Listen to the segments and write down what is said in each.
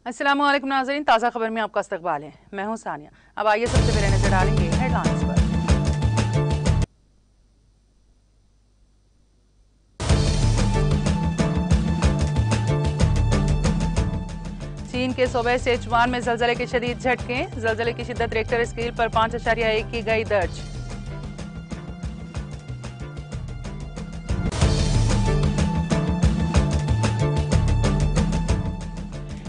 अस्सलाम वालेकुम नाज़रीन, ताज़ा खबर में आपका इस्तकबाल है। मैं हूं सानिया। अब आइए सबसे पहले नजर डालेंगे हेडलाइंस पर। चीन के सूबे सिचुआन में जलजले के शदीद झटके, जलजले की शिद्दत रिक्टर स्केल पर 5.1 की गई दर्ज।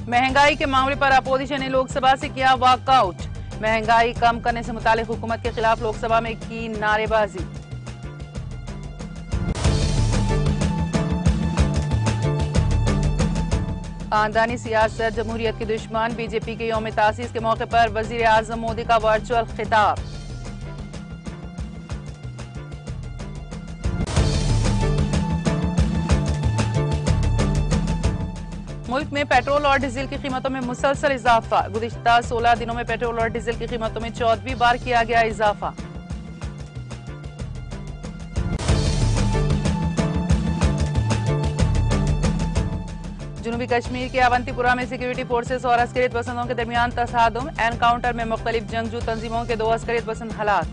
महंगाई के मामले पर अपोजिशन ने लोकसभा से किया वॉकआउट, महंगाई कम करने से मुतालिक हुकूमत के खिलाफ लोकसभा में की नारेबाजी। खानदानी सियासत जमहूरियत के दुश्मन, बीजेपी के यौम तासीस के मौके पर वजीर आजम मोदी का वर्चुअल खिताब। मुल्क में पेट्रोल और डीजल की कीमतों में मुसलसल इजाफा, गुज़िश्ता 16 दिनों में पेट्रोल और डीजल की कीमतों में 14वीं बार किया गया इजाफा। जनूबी कश्मीर के अवंतीपुरा में सिक्योरिटी फोर्सेस और अस्करियत पसंदों के दरमियान तसादुम, एनकाउंटर में मुख्तलिफ जंगजू तंजीमों के 2 अस्करियत पसंद हलाक।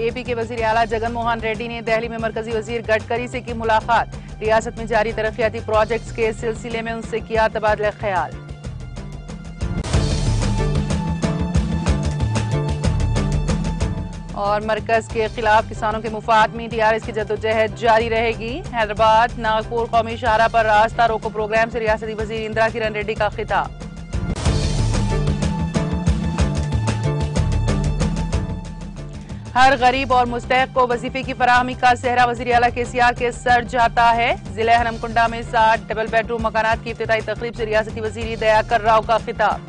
एपी के वजीर आला जगन मोहन रेड्डी ने दिल्ली में मरकजी वजीर गडकरी से की मुलाकात, रियासत में जारी तरक्याती प्रोजेक्ट्स के सिलसिले में उनसे किया तबादला ख्याल। और मरकज के खिलाफ किसानों के मुफाद में टीआरएस की जद्दोजहद जारी रहेगी। हैदराबाद नागपुर कौमी शाहरा पर रास्ता रोको प्रोग्राम से रियासती वजीर इंदिरा किरण रेड्डी का खिताब। हर गरीब और मुस्तहक को वजीफे की फराहमी का सेहरा वजीर आला केसीआर के सर जाता है। जिला हनमकुंडा में 60 डबल बेडरूम मकानात की इफ्तिताई तकरीब से रियासती वजीर दयाकर राव का खिताब।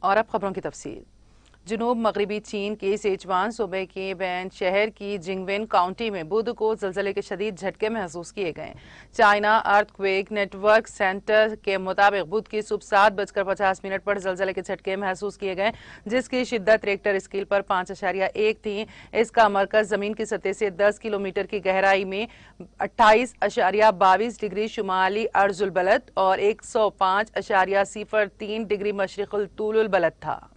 और अब खबरों की तफसील। जनूब मगरबी चीन के सिचुआन सूबे के बैन शहर की जिंगवेन काउंटी में बुध को जलजले के शदीद झटके महसूस किए गए। चाइना अर्थक्वेक नेटवर्क सेंटर के मुताबिक बुध की सुबह 7:50 पर जलजले के झटके महसूस किए गए, जिसकी शिद्दत रिक्टर स्केल पर 5.1 थी। इसका मरकज जमीन की सतह से 10 किलोमीटर की गहराई में 28.22 डिग्री शुमाली अर्जुल बलद और 105.03 डिग्री मशरिकुल तूलुल बलद था।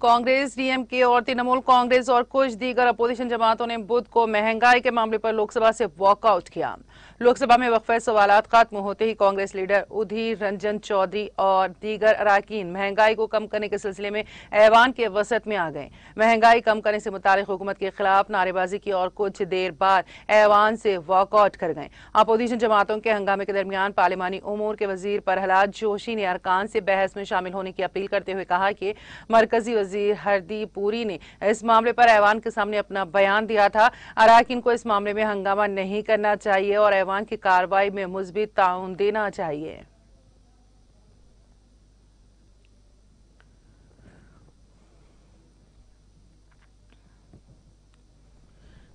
कांग्रेस, डीएमके और तृणमूल कांग्रेस और कुछ दीगर अपोजिशन जमातों ने बुध को महंगाई के मामले पर लोकसभा से वॉकआउट किया। लोकसभा में वक्फे सवालात खत्म होते ही कांग्रेस लीडर उधीर रंजन चौधरी और दीगर अरकान महंगाई को कम करने के सिलसिले में ऐवान के वसत में आ गए। महंगाई कम करने से मुतालिक हुकूमत के खिलाफ नारेबाजी की और कुछ देर बाद ऐवान से वॉकआउट कर गए। अपोजिशन जमातों के हंगामे के दरमियान पार्लिमानी उमूर के वजीर प्रहलाद जोशी ने अरकान से बहस में शामिल होने की अपील करते हुए कहा कि मरकजी वजीर हरदीप पुरी ने इस मामले पर ऐवान के सामने अपना बयान दिया था। अरकान को इस मामले में हंगामा नहीं करना चाहिए और ऐवान की कार्रवाई में मुस्बित ताउन देना चाहिए।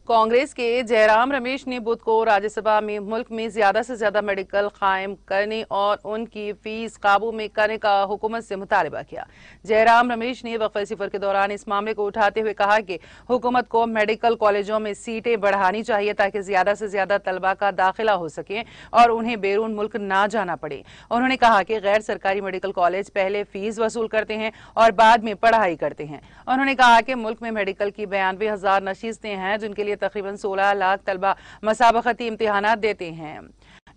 कांग्रेस के जयराम रमेश ने बुध को राज्यसभा में मुल्क में ज्यादा से ज्यादा मेडिकल कायम करने और उनकी फीस काबू में करने का हुकूमत से मुतालबा किया। जयराम रमेश ने वक्फे सिफर के दौरान इस मामले को उठाते हुए कहा कि हुकूमत को मेडिकल कॉलेजों में सीटें बढ़ानी चाहिए ताकि ज्यादा से ज्यादा तलबा का दाखिला हो सके और उन्हें बैरून मुल्क ना जाना पड़े। उन्होंने कहा कि गैर सरकारी मेडिकल कॉलेज पहले फीस वसूल करते हैं और बाद में पढ़ाई करते हैं। उन्होंने कहा कि मुल्क में मेडिकल की 92,000 नशीस्तें हैं, जिनके लिए तकरीबन 16 लाख तलबा मसाबकती इम्तिहानात देते हैं।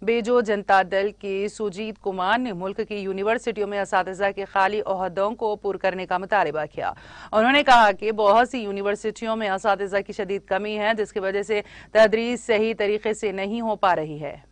बेजो जनता दल के सुजीत कुमार ने मुल्क की यूनिवर्सिटियों में असातिज़ा के खाली ओहदों को पुर करने का मुतालबा किया। उन्होंने कहा कि बहुत सी यूनिवर्सिटियों में असातिज़ा की शदीद कमी है, जिसकी वजह से तदरीस सही तरीके से नहीं हो पा रही है।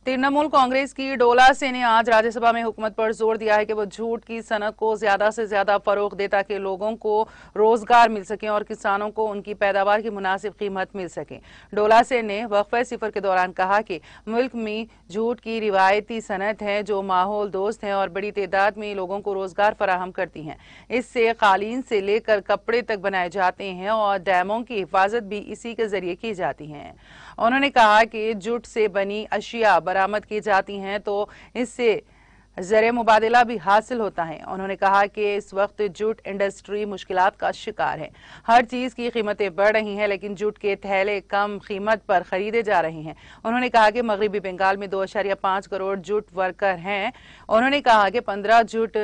तृणमूल कांग्रेस की डोला से ने आज राज्यसभा में हुकूमत पर जोर दिया है कि वो झूठ की सनत को ज्यादा से ज्यादा फरोग दे ताकि लोगों को रोजगार मिल सके और किसानों को उनकी पैदावार की मुनासिब कीमत मिल सके। डोला से ने वक्फे सिफर के दौरान कहा कि मुल्क में झूठ की रिवायती सनत है जो माहौल दोस्त है और बड़ी तादाद में लोगों को रोजगार फराहम करती हैं। इससे कालीन से लेकर कपड़े तक बनाए जाते हैं और डैमों की हिफाजत भी इसी के जरिए की जाती है। उन्होंने कहा कि जूट से बनी अशिया बरामद की जाती हैं तो इससे ज़र मुबादला भी हासिल होता है। उन्होंने कहा कि इस वक्त जूट इंडस्ट्री मुश्किलात का शिकार है। हर चीज की कीमतें बढ़ रही हैं लेकिन जूट के थैले कम कीमत पर खरीदे जा रहे हैं। उन्होंने कहा कि मगरबी बंगाल में 2.5 करोड़ जूट वर्कर हैं। उन्होंने कहा कि 15 जूट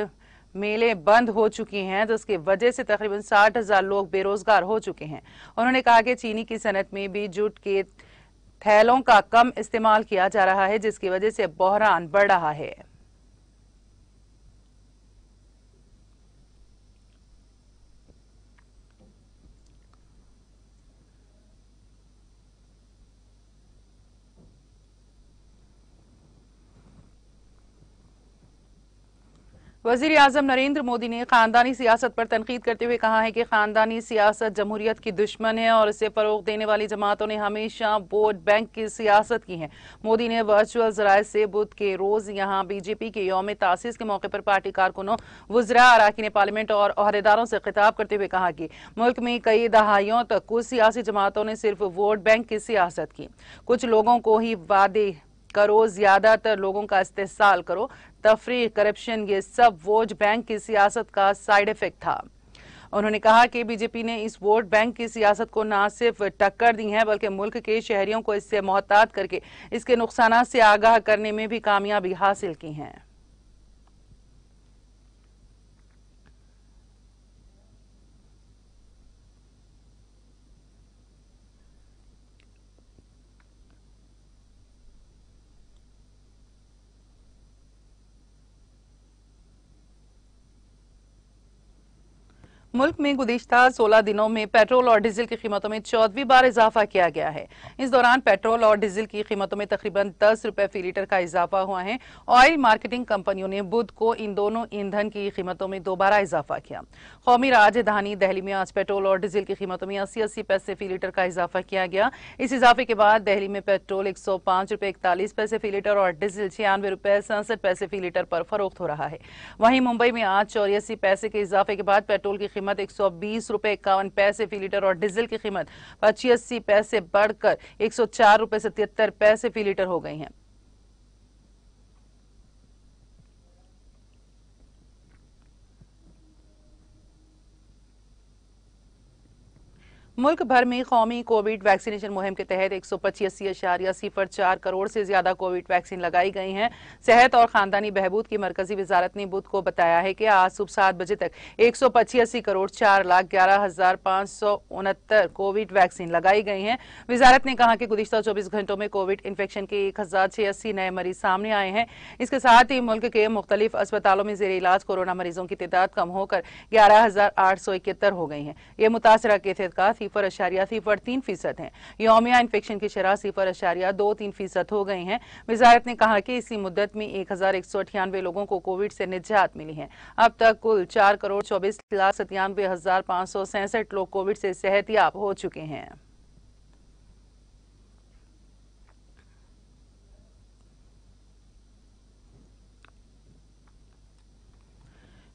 मेले बंद हो चुकी हैं जिसकी वजह से तकरीबन 60,000 लोग बेरोजगार हो चुके हैं। उन्होंने कहा कि चीनी की सनत में भी जूट के थैलों का कम इस्तेमाल किया जा रहा है जिसकी वजह से बहरान बढ़ रहा है। वजीर आजम नरेंद्र मोदी ने खानदानी सियासत पर तनकीद करते हुए कहा है कि खानदानी सियासत जमहूरियत की दुश्मन है और इसे फरोग देने वाली जमातों ने हमेशा वोट बैंक की सियासत की है। मोदी ने वर्चुअल जराये से बुध के रोज यहां बीजेपी के यौम तासीस के मौके पर पार्टी कारकुनों, वुज़रा, अरकान पार्लियामेंट और अहदेदारों से खिताब करते हुए कहा कि मुल्क में कई दहाइयों तक कुछ सियासी जमातों ने सिर्फ वोट बैंक की सियासत की। कुछ लोगों को ही वादे करो, ज्यादातर लोगों का इस्तेहसाल करो, तफरीक, करप्शन, ये सब वोट बैंक की सियासत का साइड इफेक्ट था। उन्होंने कहा कि बीजेपी ने इस वोट बैंक की सियासत को न सिर्फ टक्कर दी है बल्कि मुल्क के शहरियों को इससे मोहतात करके इसके नुकसानात से आगाह करने में भी कामयाबी हासिल की है। मुल्क में गुज़िश्ता 16 दिनों में पेट्रोल और डीजल की कीमतों में 14वीं बार इजाफा किया गया है। इस दौरान पेट्रोल और डीजल की कीमतों में तकरीबन 10 रुपए फी लीटर का इजाफा हुआ है। ऑयल मार्केटिंग कंपनियों ने बुध को इन दोनों ईंधन की कीमतों में दोबारा इजाफा किया। कौमी राजधानी दिल्ली में आज पेट्रोल और डीजल की कीमतों में 80-80 पैसे फी लीटर का इजाफा किया गया। इस इजाफे के बाद दिल्ली में पेट्रोल 105 रुपए 41 पैसे फी लीटर और डीजल 96 रुपए 67 पैसे फी लीटर पर फरोख्त हो रहा है। वहीं मुंबई में आज 84 पैसे के इजाफे के बाद पेट्रोल की कीमत 120 रुपए 51 पैसे फी लीटर और डीजल की कीमत 85 पैसे बढ़कर 104 रुपए 77 पैसे फी लीटर हो गई है। मुल्क भर में कौमी कोविड वैक्सीनेशन मुहिम के तहत 185.04 करोड़ से ज्यादा कोविड वैक्सीन लगाई गई हैं। सेहत और खानदानी बहबूद की मरकजी वजारत ने बुध को बताया है कि आज सुबह 7 बजे तक 185 करोड़ 4,11,569 कोविड वैक्सीन लगाई गई हैं। वजारत ने कहा कि गुज़िश्ता 24 घंटों में कोविड इन्फेक्शन के 1,086 नए मरीज सामने आए हैं। इसके साथ ही मुल्क के मुख्तलिफ अस्पतालों में जेर इलाज कोरोना मरीजों की तादाद कम होकर 11,871 हो गई है। ये मुतासरा केफियत का 0.03% है। यौमिया इन्फेक्शन की शरह 0.23% हो गई है। वजारत ने कहा कि इसी मुद्दत में 1,198 लोगों को कोविड से निजात मिली है। अब तक कुल 4,24,97,567 लोग कोविड से सेहतियाब हो चुके हैं।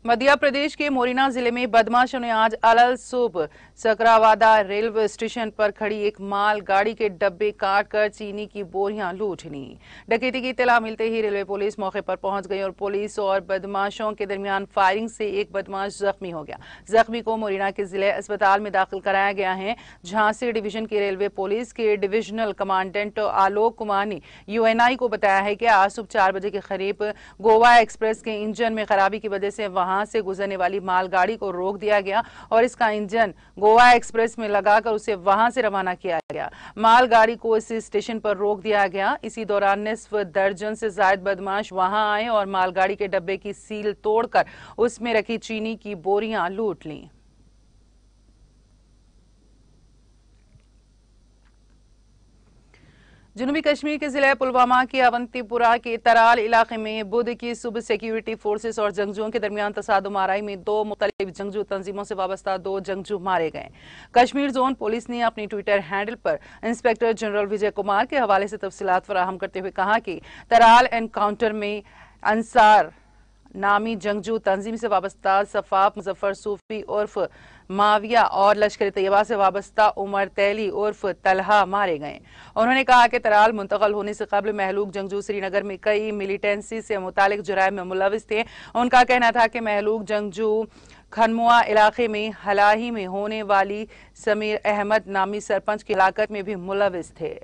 मध्य प्रदेश के मोरिना जिले में बदमाशों ने आज अलल सुबह सकरावादा रेलवे स्टेशन पर खड़ी एक माल गाड़ी के डब्बे काटकर चीनी की बोरियां लूट ली। डकैती की इत्तला मिलते ही रेलवे पुलिस मौके पर पहुंच गई और पुलिस और बदमाशों के दरमियान फायरिंग से एक बदमाश जख्मी हो गया। जख्मी को मोरिना के जिले अस्पताल में दाखिल कराया गया है। झांसी डिवीजन की रेलवे पुलिस के डिविजनल कमांडेंट आलोक कुमार ने UNI को बताया है कि आज सुबह 4 बजे के करीब गोवा एक्सप्रेस के इंजन में खराबी की वजह से वहां से गुजरने वाली मालगाड़ी को रोक दिया गया और इसका इंजन गोवा एक्सप्रेस में लगाकर उसे वहां से रवाना किया गया। मालगाड़ी को इस स्टेशन पर रोक दिया गया। इसी दौरान निस्फ दर्जन से ज्यादा बदमाश वहां आए और मालगाड़ी के डब्बे की सील तोड़कर उसमें रखी चीनी की बोरियां लूट लीं। जनूबी कश्मीर के जिले पुलवामा के अवंतीपुरा के तराल इलाके में बुध की सुबह सिक्योरिटी फोर्सेस और जंगजुओं के दरमियान तसादुम आराई में 2 मुख्तलिफ जंगजू तंजीमों से वाबस्ता 2 जंगजू मारे गए। कश्मीर जोन पुलिस ने अपनी ट्विटर हैंडल पर इंस्पेक्टर जनरल विजय कुमार के हवाले से तफसीलात फराहम करते हुए कहा कि तराल एनकाउंटर में अंसार नामी जंगजू तंजीम से वाबस्ता सफाफ मुजफ्फर सूफी उर्फ माविया और लश्कर तैयबा से वाबस्ता उमर तैली उर्फ तलहा मारे गए। उन्होंने कहा कि तराल मुंतकल होने से कबल महलूक जंगजू श्रीनगर में कई मिलिटेंसी से मुतालिक जुराइम में मुलविस थे। उनका कहना था कि महलूक जंगजू खनमुआ इलाके में हलाही में होने वाली समीर अहमद नामी सरपंच की हलाकत में भी मुलविस थे।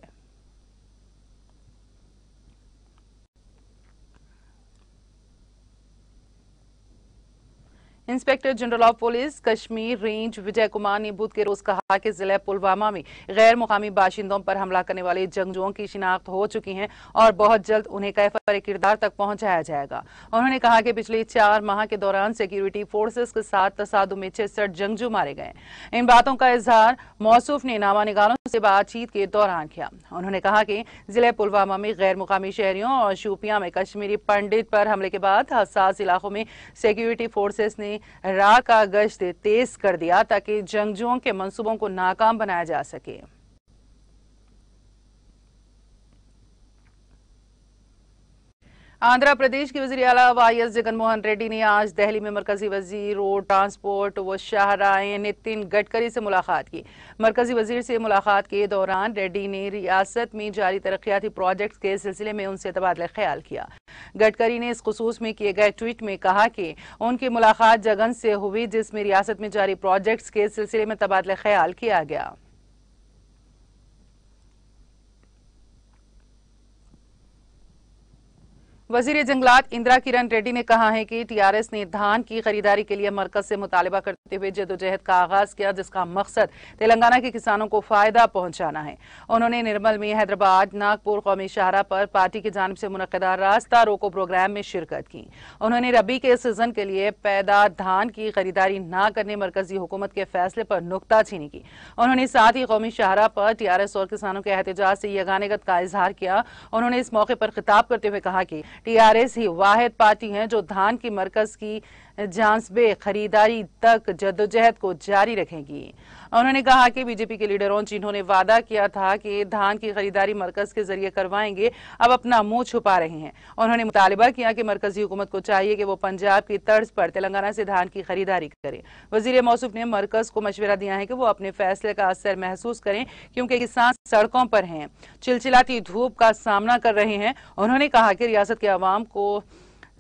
Inspector general of police Kashmir range Vijay Kumar ने बुध के रोज कहा कि जिले पुलवामा में गैर मुकामी बाशिंदों पर हमला करने वाले जंगजुओं की शिनाख्त हो चुकी है और बहुत जल्द उन्हें कैफर किरदार तक पहुंचाया जाएगा। उन्होंने कहा कि पिछले 4 माह के दौरान सिक्योरिटी फोर्सेस के साथ तसादुम में 66 जंगजू मारे गए। इन बातों का इजहार मौसूफ ने नामा निगारों से बातचीत के दौरान किया। उन्होंने कहा कि जिले पुलवामा में गैर मुकामी शहरियों और शूपियां में कश्मीरी पंडित पर हमले के बाद हसास इलाकों में सिक्योरिटी फोर्सेस ने रात का गश्त तेज कर दिया ताकि जंगजुओं के मंसूबों को नाकाम बनाया जा सके। आंध्र प्रदेश के वजीर आला वाईएस जगनमोहन रेड्डी ने आज दिल्ली में मरकजी वजीर रोड ट्रांसपोर्ट व शाहराह नितिन गडकरी से मुलाकात की। मरकजी वजीर से मुलाकात के दौरान रेड्डी ने रियासत में जारी तरक्याती प्रोजेक्ट्स के सिलसिले में उनसे तबादला ख्याल किया। गडकरी ने इस खुसूस में किए गए ट्वीट में कहा कि उनकी मुलाकात जगन से हुई जिसमें रियासत में जारी प्रोजेक्ट्स के सिलसिले में तबादला ख्याल किया गया। वजीर जंगलात इंदिरा किरण रेड्डी ने कहा है कि टीआरएस ने धान की खरीदारी के लिए मरकज से मुतालिबा करते हुए जदोजहद का आगाज किया जिसका मकसद तेलंगाना के किसानों को फायदा पहुंचाना है। उन्होंने निर्मल में हैदराबाद नागपुर कौमी शाहरा पर पार्टी की जानिब से मुनक्किदा रास्ता रोको प्रोग्राम में शिरकत की। उन्होंने रबी के सीजन के लिए पैदा धान की खरीदारी न करने मरकजी हुकूमत के फैसले पर नुक्ताचीनी की। उन्होंने साथ ही कौमी शाहरा पर टीआरएस और किसानों के एहतजाज से यगानेगत का इजहार किया। उन्होंने इस मौके पर खिताब करते हुए कहा कि टीआरएस ही वाहिद पार्टी है जो धान की मरकज की जांचबे खरीदारी तक जद्दोजहद को जारी रखेगी। उन्होंने कहा कि बीजेपी के लीडरों जिन्होंने वादा किया था कि धान की खरीदारी मरकज के जरिए करवाएंगे अब अपना मुंह छुपा रहे हैं। उन्होंने मुतालिबा किया कि मरकजी हुकूमत को चाहिए कि वो पंजाब की तर्ज पर तेलंगाना से धान की खरीदारी करे। वजीर मौसूफ ने मरकज को मशवरा दिया है कि वो अपने फैसले का असर महसूस करें क्योंकि किसान सड़कों पर हैं, चिलचिलाती धूप का सामना कर रहे हैं। उन्होंने कहा कि रियासत के अवाम को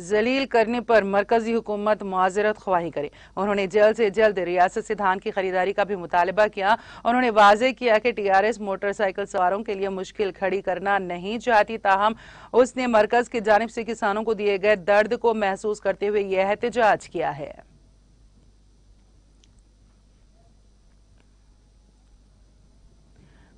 जलील करने पर मरकजी हुकूमत मुआजरत ख्वाही करे। उन्होंने जल्द से जल्द रियासत से धान की खरीदारी का भी मुतालबा किया। उन्होंने वाजे किया कि टीआरएस मोटरसाइकिल सवारों के लिए मुश्किल खड़ी करना नहीं चाहती, ताहम उसने मरकज की जानिब से किसानों को दिए गए दर्द को महसूस करते हुए यह एहतजाज किया है।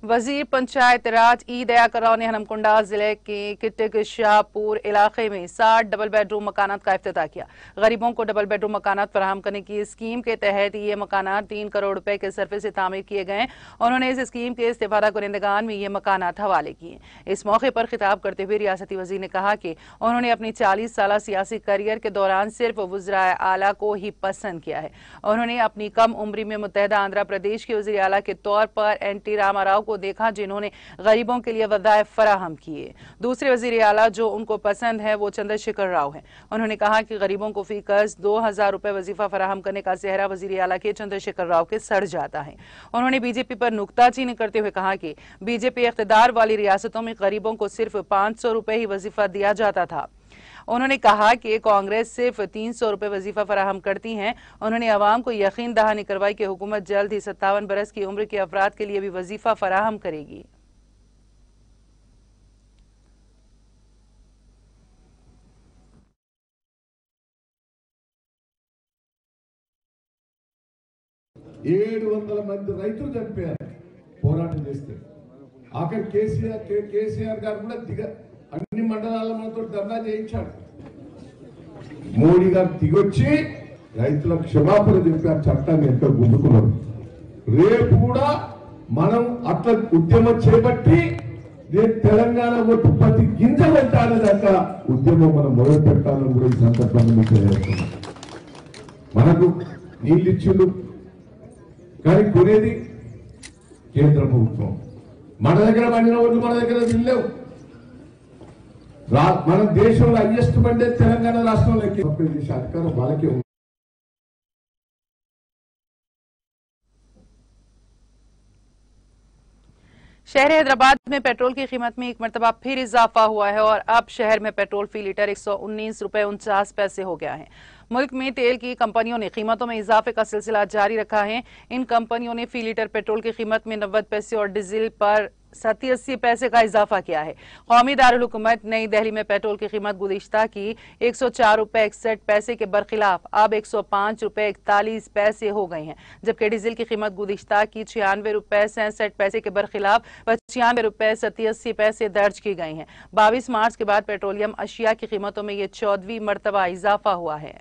वजीर पंचायत राज ई दयाकराव ने हनमकुंडा जिले के किटक शाहपुर इलाके में 60 डबल बेडरूम मकानात का इफ्तिताह किया। गरीबों को डबल बेडरूम मकानात फराहम करने की स्कीम के तहत ये मकानात 3 करोड़ रुपए के सरफे से तामीर किए गए। उन्होंने इस स्कीम के इस्तेफादा कुरिंदगान में ये मकानात हवाले किए। इस मौके पर खिताब करते हुए रियासती वजीर ने कहा कि उन्होंने अपनी 40 साल सियासी करियर के दौरान सिर्फ वज़राए आला को ही पसंद किया है। उन्होंने अपनी कम उम्री में मुत्तहदा आंध्र प्रदेश के वज़ीर आला के तौर पर एनटी रामाराव देखा जिन्होंने गरीबों के लिए वज़ाइफ फराहम किए। दूसरे वजीर आला जो उनको पसंद है वो चंद्रशेखर राव है। उन्होंने कहा कि गरीबों को फी कर्ज 2000 रुपए वजीफा फराहम करने का सेहरा वजीर आला के चंद्रशेखर राव के सर जाता है। उन्होंने बीजेपी पर नुक्ताचीनी करते हुए कहा कि बीजेपी इख्तिदार वाली रियासतों में गरीबों को सिर्फ 500 रुपए ही वजीफा दिया जाता था। उन्होंने कहा कि कांग्रेस सिर्फ 300 रुपए वजीफा फराहम करती है। उन्होंने अवाम को यकीन दहानी करवाई कि हुकूमत जल्द ही 57 बरस की उम्र के अफराद के लिए भी वजीफा फराहम करेगी। మంది రైతులు చనిపోయారు పోరాటం చేస్తే ఆఖరి కేసీఆర్ గారు కూడా అన్ని మండలాల మనతో ధర్నా చేయించాడు। మోడీ గారు దిగొచ్చి రైతుల క్షమాపణ చెప్పారు, చట్టాన్ని ఎంత గుంజుకున్నారు। రేపు కూడా మనం అట్లా ఉద్యమం చేపట్టి నేను తెలంగాణ ఒట్టు ప్రతి గింజ పెట్టాలదాకా ఉద్యమం మనం మొదలు పెట్టాలని కూడా ఈ సందర్భంగా మీకు తెలియజేస్తున్నాం. మనకు నీళ్ళు ఇచ్చిండు కానీ కొనేది కేంద్ర ప్రభుత్వం. మన దగ్గర పండిన ఒడ్లు మన దగ్గర తినలేవు. మన దేశంలో హైయెస్ట్ పండే తెలంగాణ రాష్ట్రంలో చేసే అధికారం వాళ్ళకే ఉంది. शहर हैदराबाद में पेट्रोल की कीमत में एक मरतबा फिर इजाफा हुआ है और अब शहर में पेट्रोल फी लीटर 119.49 हो गया है। मुल्क में तेल की कंपनियों ने कीमतों में इजाफे का सिलसिला जारी रखा है। इन कंपनियों ने फी लीटर पेट्रोल की कीमत में 90 पैसे और डीजल पर 70-80 पैसे का इजाफा किया है। कौमी दारुल हुकूमत नई दिल्ली में पेट्रोल की कीमत गुज़िश्ता की 104 रुपए 61 पैसे के बरखिलाफ अब 105 रुपए 41 पैसे हो गई हैं, जबकि डीजल की कीमत गुज़िश्ता की 96 रुपए 67 पैसे के बरखिलाफ 95 रुपए 87 पैसे दर्ज की गई हैं। 22 मार्च के बाद पेट्रोलियम अशिया की कीमतों में ये 14वीं मरतबा इजाफा हुआ है।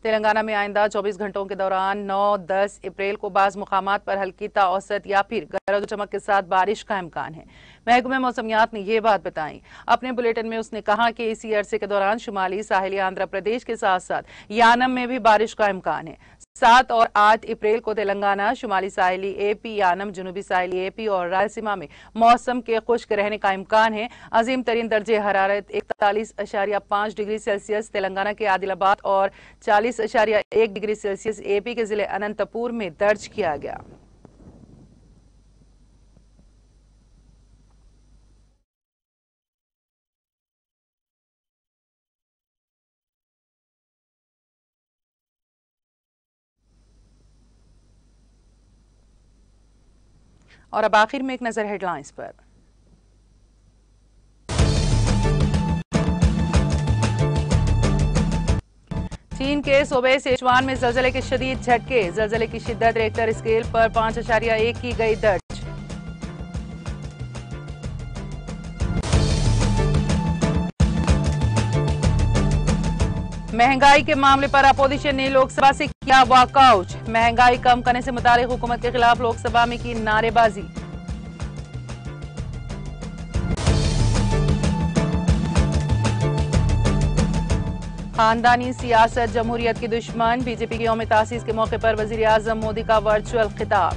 तेलंगाना में आइंदा 24 घंटों के दौरान 9-10 अप्रैल को बाज़ मुकामात पर हल्की औसत या फिर गरज चमक के साथ बारिश का इम्कान है। महकमे मौसमियात ने ये बात बताई। अपने बुलेटिन में उसने कहा कि इसी अरसे के दौरान शुमाली साहिली आंध्र प्रदेश के साथ साथ यानम में भी बारिश का इम्कान है। 7 और 8 अप्रैल को तेलंगाना, शुमाली साहिली एपी, यानम, जनूबी साहिली एपी और रायलसीमा में मौसम के खुश्क रहने का इम्कान है। अजीम तरीन दर्जे हरारत 41.5 डिग्री सेल्सियस तेलंगाना के आदिलाबाद और 40.1 डिग्री सेल्सियस एपी के जिले अनंतपुर में दर्ज किया गया। और अब आखिर में एक नजर हेडलाइंस पर। चीन के सूबे सिचुआन में ज़लज़ले के शदीद झटके, ज़लज़ले की शिद्दत रिक्टर स्केल पर 5.1 की गई दर्ज। महंगाई के मामले पर अपोजिशन ने लोकसभा से किया वॉकआउट, महंगाई कम करने से मुतालिक हुकूमत के खिलाफ लोकसभा में की नारेबाजी। खानदानी सियासत जमहूरियत की दुश्मन, बीजेपी की यौम तासीस के मौके पर वजीर आजम मोदी का वर्चुअल खिताब।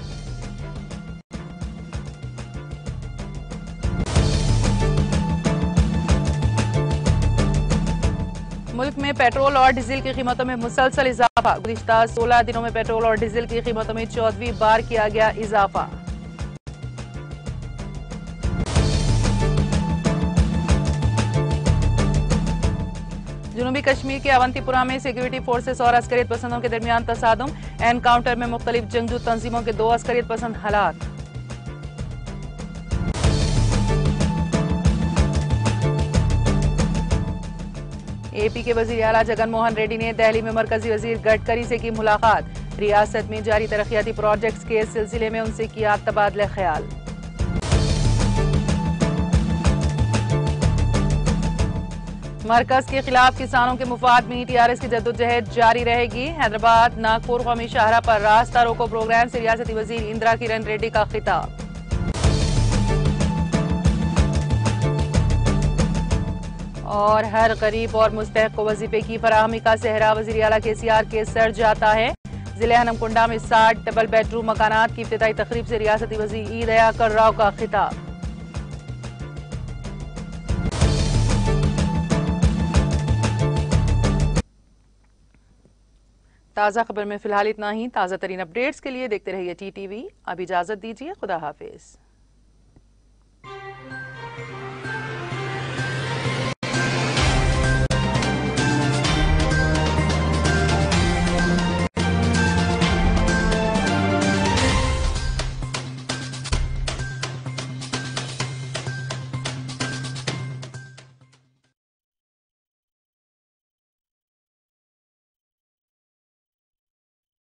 मुल्क में पेट्रोल और डीजल की कीमतों में मुसलसल इजाफा, गुज़िश्ता 16 दिनों में पेट्रोल और डीजल की कीमतों में 14वीं बार किया गया इजाफा। जनूबी कश्मीर के अवंतीपुरा में सिक्योरिटी फोर्सेस और अस्करियत पसंदों के दरमियान तसादुम, एनकाउंटर में मुख्तलिफ जंगजू तंजीमों के 2 अस्करियत पसंद हलाक। एपी के वजीर आला जगन मोहन रेड्डी ने दिल्ली में मरकजी वजीर गडकरी से की मुलाकात, रियासत में जारी तरक्याती प्रोजेक्ट्स के सिलसिले में उनसे किया तबादला ख्याल। मरकज के खिलाफ किसानों के मुफाद में टीआरएस की जद्दोजहद जारी रहेगी। हैदराबाद नागपुर कौमी शाहरा पर रास्ता रोको प्रोग्राम से रियासती वजीर इंदिरा किरण रेड्डी का खिताब। और हर गरीब और मुस्तहक को वजीफे की फराहमी का सेहरा वजीर आला केसीआर के सर जाता है। जिले हनमकुंडा में 60 डबल बेडरूम मकानात की इफ्तिताई तकरीब से रियासती वजीर ई दयाकर राव का खिताब। ताज़ा खबर में फिलहाल इतना ही। ताज़ा तरीन अपडेट्स के लिए देखते रहिए टीटीवी। अब इजाजत दीजिए, खुदा हाफिज।